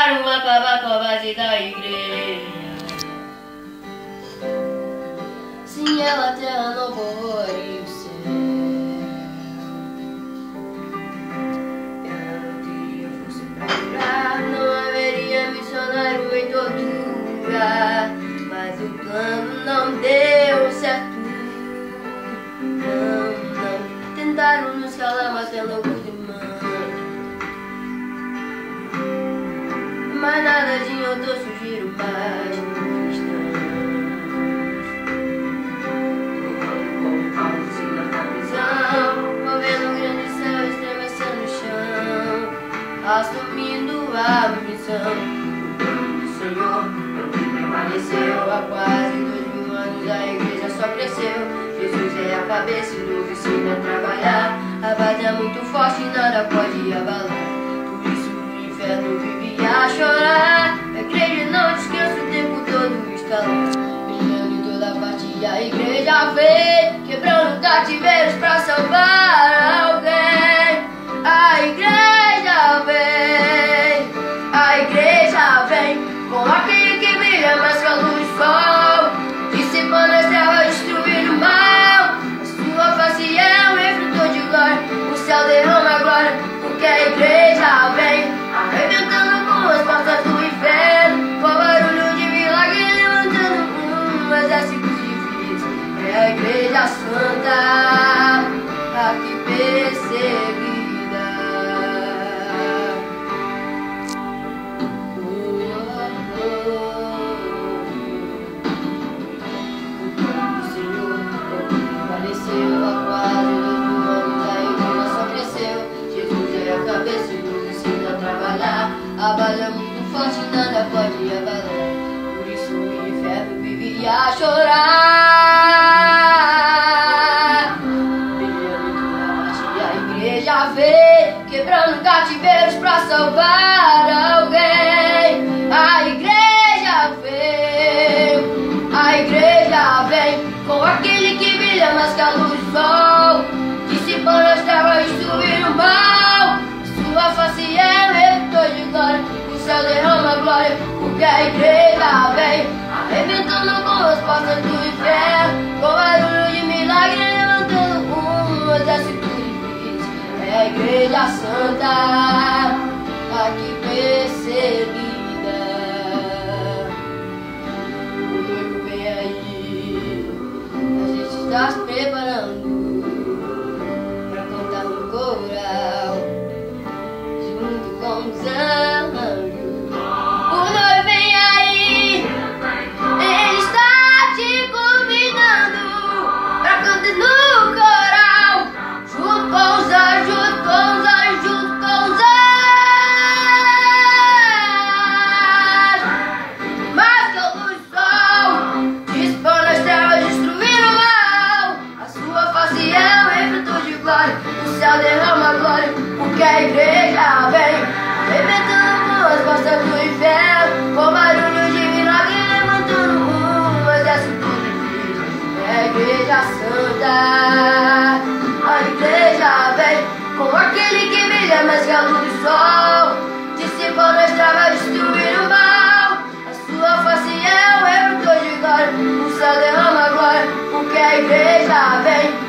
tentaram acabar com a base da igreja. Sim, ela terra não corre o céu. Ela não teria força pra curar, não haveria missionário em todo lugar. Mas o plano não deu certo. Não, tentaram nos calar, mas ela não mas nada adiantou, surgiram mais cristãos. Como se na prisão, movendo um grande céu, estremecendo o chão, assumindo a missão. O Senhor permaneceu há quase 2000 anos, a igreja só cresceu. Jesus é a cabeça e nos ensina a trabalhar. A base é muito forte e nada pode abalar. Por isso o inferno vive a chorar. A igreja não descansa, o tempo todo está lá, brilhando em toda parte. E a igreja vem quebrando cativeiros pra salvar alguém. A igreja vem com aquele que brilha mais que a luz do sol, dissipando as trevas, destruindo o mal. A sua face é um refletor de glória, o céu derrama glória, porque a igreja vem arrebentando com as portas do inferno, com barulho de milagre, levantando um exército de filhos. É a igreja santa, aqui perseguida. O Senhor faleceu há quase 2000 anos, a igreja só cresceu. Jesus é a cabeça e nos ensina a trabalhar. A base é muito forte, nada pode abalar. Por isso o inferno vive a chorar. Brilhando em toda parte, a igreja vem quebrando cativeiros pra salvar alguém. A igreja vem com aquele que brilha mais que a luz do sol, dissipando as trevas, destruindo o mal. Sua face é um refletor de glória, o céu derrama glória, porque a igreja vem arrebentando com as portas do inferno, com barulho de milagre, levantando um exército de filhos. É a igreja santa, aqui perseguida. O noivo vem aí, a gente está se preparando pra cantar no coral, junto com os anjos. O noivo vem aí, ele está te convidando pra cantar no coral, junto com os anjos, junto com os anjos, junto com os anjos. Mas que a luz do sol dispara as trevas, destruindo o mal. A sua face é um refletor de glória, o céu derrama glória, porque a igreja vem arrebentando com as portas do inferno, com barulho de milagre, levantando um exército de filhos. É a igreja santa, a igreja vem com aquele que brilha mais que a luz do sol, dissipando as trevas, destruindo o mal. A sua face é um refletor de glória, o céu derrama glória, porque a igreja vem